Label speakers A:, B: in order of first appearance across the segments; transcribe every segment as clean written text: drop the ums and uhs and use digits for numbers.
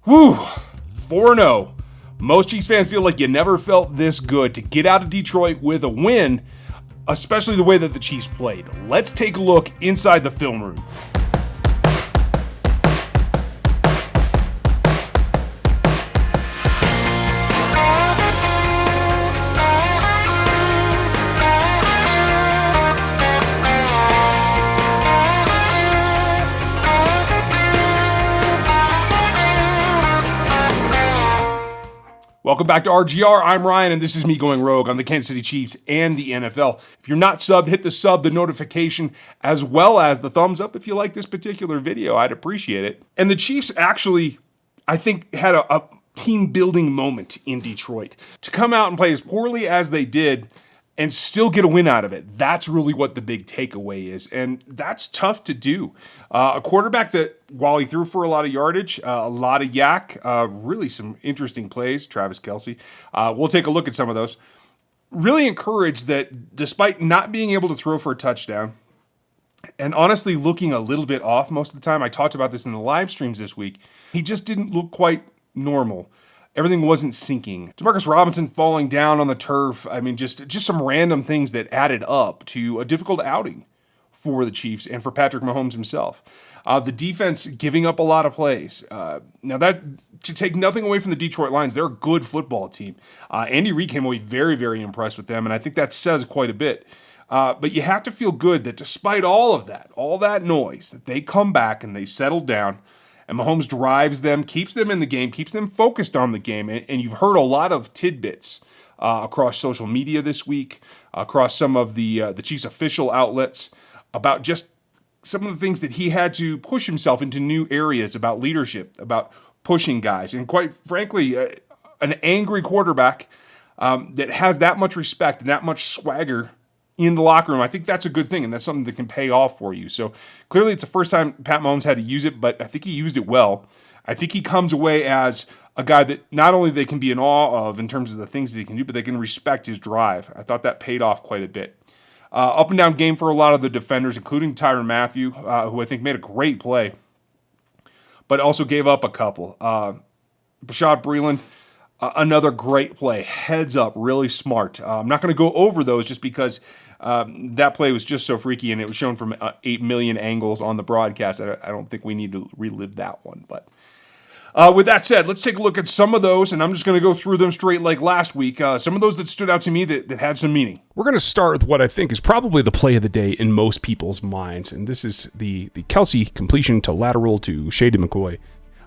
A: Whew, 4-0. Most Chiefs fans feel like you never felt this good to get out of Detroit with a win, especially the way that the Chiefs played. Let's take a look inside the film room. Welcome back to RGR. I'm Ryan, and this is me going rogue on the Kansas City Chiefs and the NFL. If you're not subbed, hit the sub, the notification, as well as the thumbs up if you like this particular video. I'd appreciate it. And the Chiefs actually, I think, had a team-building moment in Detroit. To come out and play as poorly as they did and still get a win out of it, that's really what the big takeaway is. And that's tough to do. A quarterback that, while he threw for a lot of yardage, a lot of yak, really some interesting plays, Travis Kelsey. We'll take a look at some of those. Really encouraged that despite not being able to throw for a touchdown, and honestly looking a little bit off most of the time, I talked about this in the live streams this week, he just didn't look quite normal. Everything wasn't sinking. Demarcus Robinson falling down on the turf. I mean, just some random things that added up to a difficult outing for the Chiefs and for Patrick Mahomes himself. The defense giving up a lot of plays. Now that, to take nothing away from the Detroit Lions, they're a good football team. Andy Reid came away very, very impressed with them, and I think that says quite a bit. But you have to feel good that despite all of that, all that noise, that they come back and they settle down. And Mahomes drives them, keeps them in the game, keeps them focused on the game. And you've heard a lot of tidbits across social media this week, across some of the Chiefs official outlets, about just some of the things that he had to push himself into new areas about leadership, about pushing guys. And quite frankly, an angry quarterback that has that much respect and that much swagger in the locker room, I think that's a good thing, and that's something that can pay off for you. So clearly it's the first time Pat Mahomes had to use it, but I think he used it well. I think he comes away as a guy that not only they can be in awe of in terms of the things that he can do, but they can respect his drive. I thought that paid off quite a bit. Up and down game for a lot of the defenders, including Tyrann Mathieu, who I think made a great play, but also gave up a couple. Bashaud Breeland, another great play. Heads up, really smart. I'm not going to go over those just because that play was just so freaky, and it was shown from 8 million angles on the broadcast. I don't think we need to relive that one. But with that said, let's take a look at some of those, and I'm just going to go through them straight like last week. Some of those that stood out to me that had some meaning. We're going to start with what I think is probably the play of the day in most people's minds, and this is the Kelsey completion to lateral to Shady McCoy.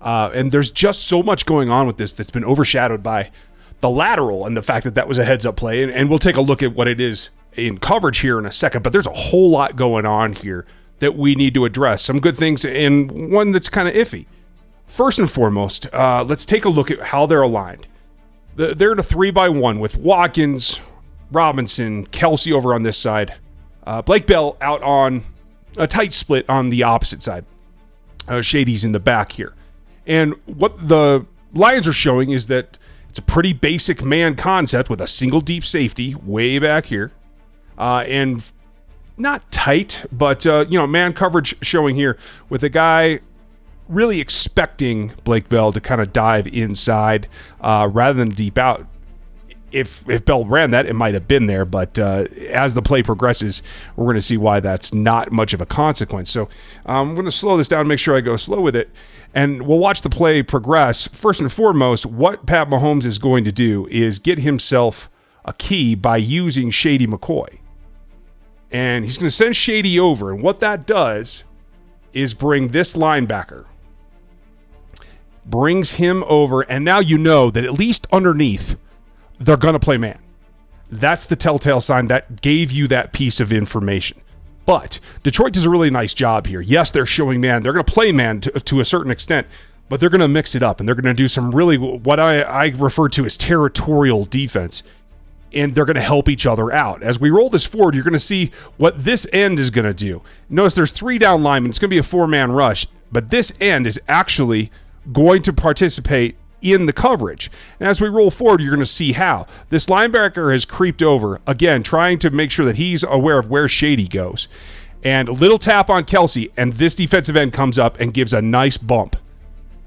A: And there's just so much going on with this that's been overshadowed by the lateral and the fact that was a heads-up play. And we'll take a look at what it is in coverage here in a second. But there's a whole lot going on here that we need to address. Some good things and one that's kind of iffy. First and foremost, let's take a look at how they're aligned. They're in a 3-by-1 with Watkins, Robinson, Kelsey over on this side. Blake Bell out on a tight split on the opposite side. Shady's in the back here. And what the Lions are showing is that it's a pretty basic man concept with a single deep safety way back here. And not tight, but, man coverage showing here with a guy really expecting Blake Bell to kind of dive inside rather than deep out. If Bell ran that, it might have been there, but as the play progresses, we're going to see why that's not much of a consequence. So I'm going to slow this down and make sure I go slow with it, and we'll watch the play progress. First and foremost, what Pat Mahomes is going to do is get himself a key by using Shady McCoy. And he's going to send Shady over, and what that does is bring this linebacker, brings him over, and now you know that at least underneath, they're going to play man. That's the telltale sign that gave you that piece of information. But Detroit does a really nice job here. Yes, they're showing man. They're going to play man to a certain extent, but they're going to mix it up, and they're going to do some really what I refer to as territorial defense, and they're going to help each other out. As we roll this forward, you're going to see what this end is going to do. Notice there's 3 down linemen. It's going to be a 4-man rush, but this end is actually going to participate in the coverage. And as we roll forward, you're going to see how. This linebacker has creeped over, again, trying to make sure that he's aware of where Shady goes. And a little tap on Kelsey, and this defensive end comes up and gives a nice bump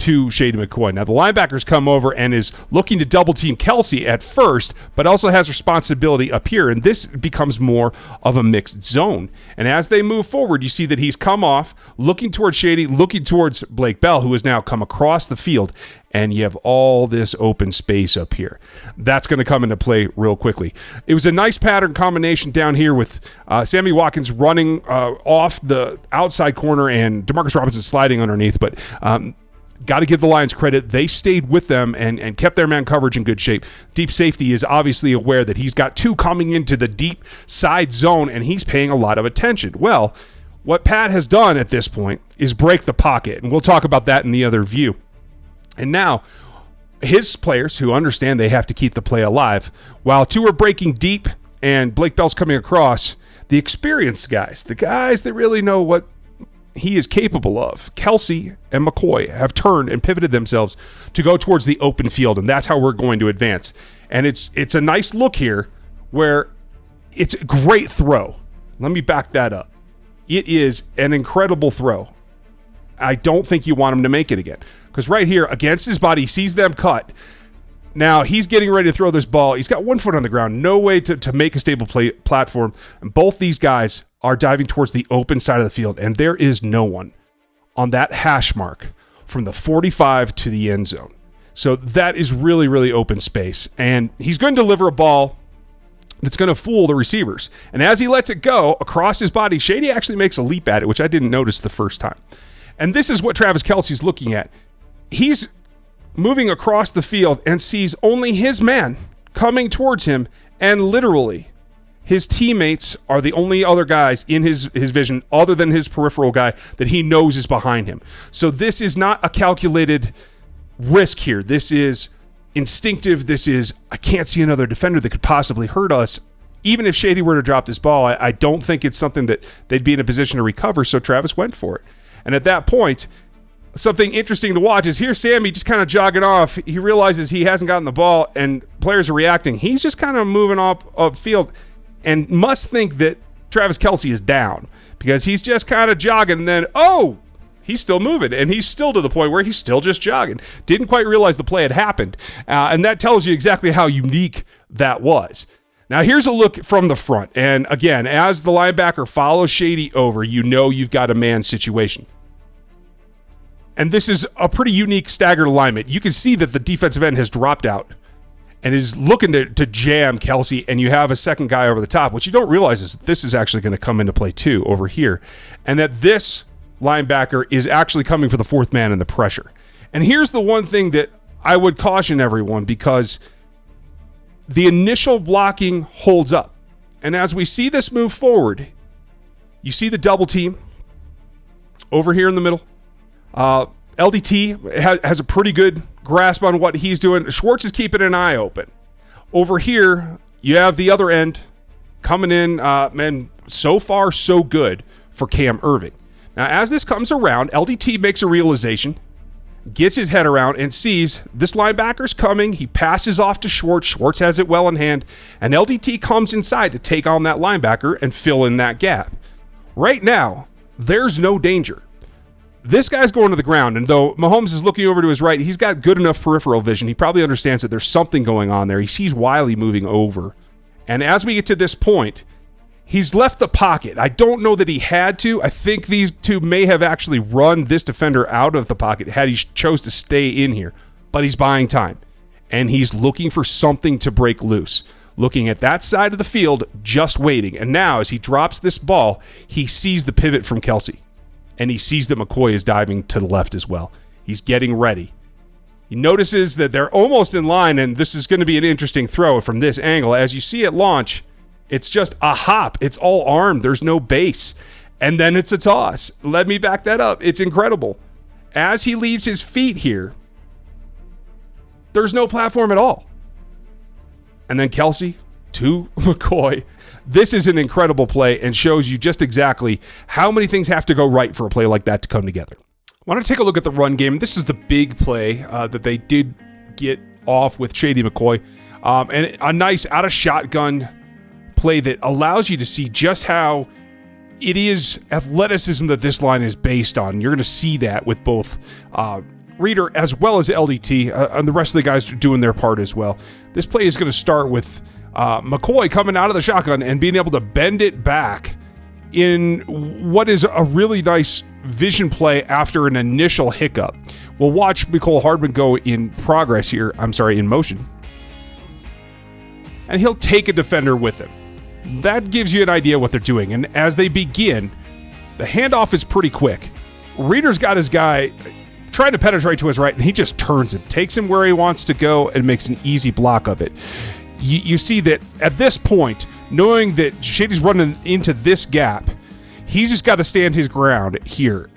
A: to Shady McCoy. Now, the linebackers come over and is looking to double team Kelsey at first, but also has responsibility up here, and this becomes more of a mixed zone. And as they move forward, you see that he's come off, looking towards Shady, looking towards Blake Bell, who has now come across the field, and you have all this open space up here. That's going to come into play real quickly. It was a nice pattern combination down here with Sammy Watkins running off the outside corner and Demarcus Robinson sliding underneath, but got to give the Lions credit. They stayed with them and kept their man coverage in good shape. Deep safety is obviously aware that he's got two coming into the deep side zone, and he's paying a lot of attention. Well, what Pat has done at this point is break the pocket, and we'll talk about that in the other view. And now, his players who understand they have to keep the play alive, while two are breaking deep and Blake Bell's coming across, the experienced guys, the guys that really know what he is capable of, Kelsey and McCoy, have turned and pivoted themselves to go towards the open field, and that's how we're going to advance. And it's a nice look here where it's a great throw. Let me back that up. It is an incredible throw. I don't think you want him to make it again, because right here, against his body, he sees them cut. Now, he's getting ready to throw this ball. He's got 1 foot on the ground, no way to make a stable platform. And both these guys are diving towards the open side of the field, and there is no one on that hash mark from the 45 to the end zone. So that is really, really open space. And he's going to deliver a ball that's going to fool the receivers. And as he lets it go across his body, Shady actually makes a leap at it, which I didn't notice the first time. And this is what Travis Kelce's looking at. He's moving across the field and sees only his man coming towards him, and literally his teammates are the only other guys in his vision other than his peripheral guy that he knows is behind him. So this is not a calculated risk here. This is instinctive. This is, I can't see another defender that could possibly hurt us. Even if Shady were to drop this ball, I don't think it's something that they'd be in a position to recover, so Travis went for it. And at that point, something interesting to watch is here's Sammy just kind of jogging off. He realizes he hasn't gotten the ball, and players are reacting. He's just kind of moving off field and must think that Travis Kelce is down because he's just kind of jogging, and then, he's still moving, and he's still to the point where he's still just jogging. Didn't quite realize the play had happened, and that tells you exactly how unique that was. Now, here's a look from the front, and again, as the linebacker follows Shady over, you know you've got a man situation. And this is a pretty unique staggered alignment. You can see that the defensive end has dropped out and is looking to jam Kelsey, and you have a second guy over the top. What you don't realize is this is actually going to come into play too over here, and that this linebacker is actually coming for the fourth man in the pressure. And here's the one thing that I would caution everyone, because the initial blocking holds up. And as we see this move forward, you see the double team over here in the middle. LDT has a pretty good grasp on what he's doing. Schwartz is keeping an eye open. Over here, you have the other end coming in, and so far, so good for Cam Irving. Now, as this comes around, LDT makes a realization, gets his head around, and sees this linebacker's coming. He passes off to Schwartz. Schwartz has it well in hand, and LDT comes inside to take on that linebacker and fill in that gap. Right now, there's no danger. This guy's going to the ground, and though Mahomes is looking over to his right, he's got good enough peripheral vision. He probably understands that there's something going on there. He sees Wiley moving over. And as we get to this point, he's left the pocket. I don't know that he had to. I think these two may have actually run this defender out of the pocket had he chose to stay in here. But he's buying time, and he's looking for something to break loose. Looking at that side of the field, just waiting. And now, as he drops this ball, he sees the pivot from Kelsey. And he sees that McCoy is diving to the left as well. He's getting ready. He notices that they're almost in line, and this is going to be an interesting throw from this angle. As you see it launch, it's just a hop. It's all arm. There's no base. And then it's a toss. Let me back that up. It's incredible. As he leaves his feet here, there's no platform at all. And then Kelsey to McCoy. This is an incredible play and shows you just exactly how many things have to go right for a play like that to come together. I want to take a look at the run game. This is the big play that they did get off with Shady McCoy. And a nice out-of-shotgun play that allows you to see just how it is athleticism that this line is based on. You're going to see that with both Reader as well as LDT, and the rest of the guys are doing their part as well. This play is going to start with McCoy coming out of the shotgun and being able to bend it back in what is a really nice vision play after an initial hiccup. We'll watch Mecole Hardman go in motion. And he'll take a defender with him. That gives you an idea what they're doing. And as they begin, the handoff is pretty quick. Reader's got his guy trying to penetrate to his right, and he just turns him, takes him where he wants to go, and makes an easy block of it. You see that at this point, knowing that Shady's running into this gap, he's just got to stand his ground here.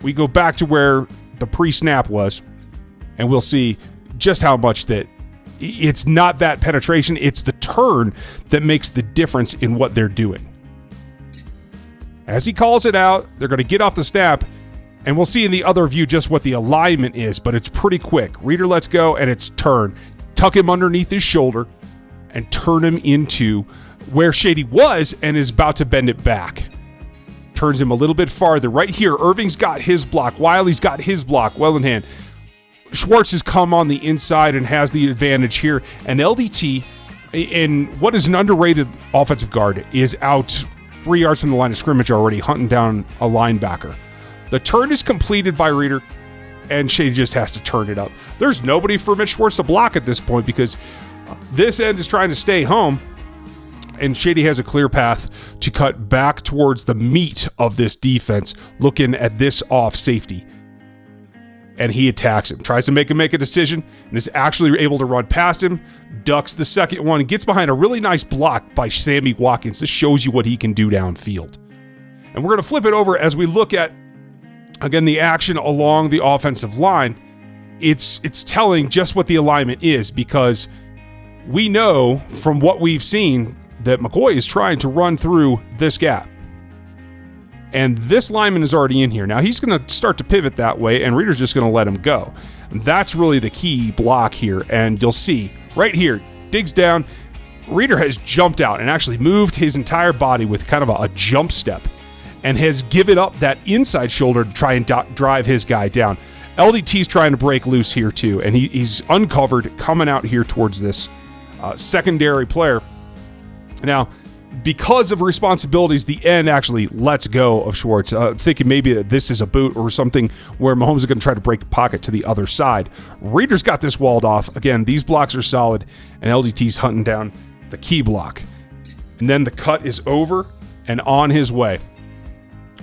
A: We go back to where the pre-snap was, and we'll see just how much that it's not that penetration, it's the turn that makes the difference in what they're doing. As he calls it out, they're going to get off the snap, and we'll see in the other view just what the alignment is, but it's pretty quick. Reader lets go, and it's turn. Tuck him underneath his shoulder and turn him into where Shady was and is about to bend it back. Turns him a little bit farther. Right here, Irving's got his block. Wiley's got his block well in hand. Schwartz has come on the inside and has the advantage here. And LDT, in what is an underrated offensive guard, is out 3 yards from the line of scrimmage already, hunting down a linebacker. The turn is completed by Reader, and Shady just has to turn it up. There's nobody for Mitch Schwartz to block at this point because this end is trying to stay home, and Shady has a clear path to cut back towards the meat of this defense, looking at this off safety. And he attacks him, tries to make him make a decision, and is actually able to run past him, ducks the second one, and gets behind a really nice block by Sammy Watkins. This shows you what he can do downfield. And we're going to flip it over as we look at, again, the action along the offensive line. It's telling just what the alignment is, because we know from what we've seen that McCoy is trying to run through this gap. And this lineman is already in here. Now he's going to start to pivot that way, and Reader's just going to let him go. That's really the key block here, and you'll see right here, digs down. Reader has jumped out and actually moved his entire body with kind of a jump step and has given up that inside shoulder to try and drive his guy down. LDT's trying to break loose here too, and he's uncovered coming out here towards this secondary player. Now, because of responsibilities, the end actually lets go of Schwartz, thinking maybe that this is a boot or something where Mahomes is going to try to break the pocket to the other side. Reader's got this walled off. Again, these blocks are solid, and LDT's hunting down the key block. And then the cut is over and on his way.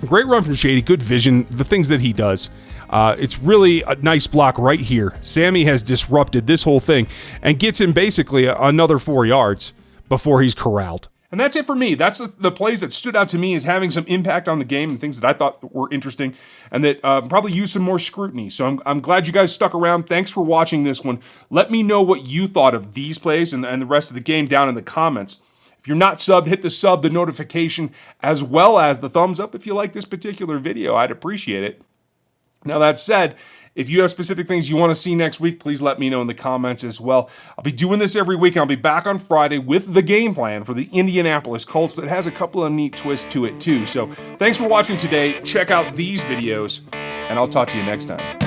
A: Great run from Shady, good vision, the things that he does. It's really a nice block right here. Sammy has disrupted this whole thing and gets him basically another 4 yards before he's corralled. And that's it for me. That's the plays that stood out to me as having some impact on the game and things that I thought were interesting and that probably use some more scrutiny. So I'm glad you guys stuck around. Thanks for watching this one. Let me know what you thought of these plays and the rest of the game down in the comments. If you're not subbed, hit the sub, the notification, as well as the thumbs up if you like this particular video. I'd appreciate it. Now, that said, if you have specific things you want to see next week, please let me know in the comments as well. I'll be doing this every week, and I'll be back on Friday with the game plan for the Indianapolis Colts that has a couple of neat twists to it too. So thanks for watching today. Check out these videos, and I'll talk to you next time.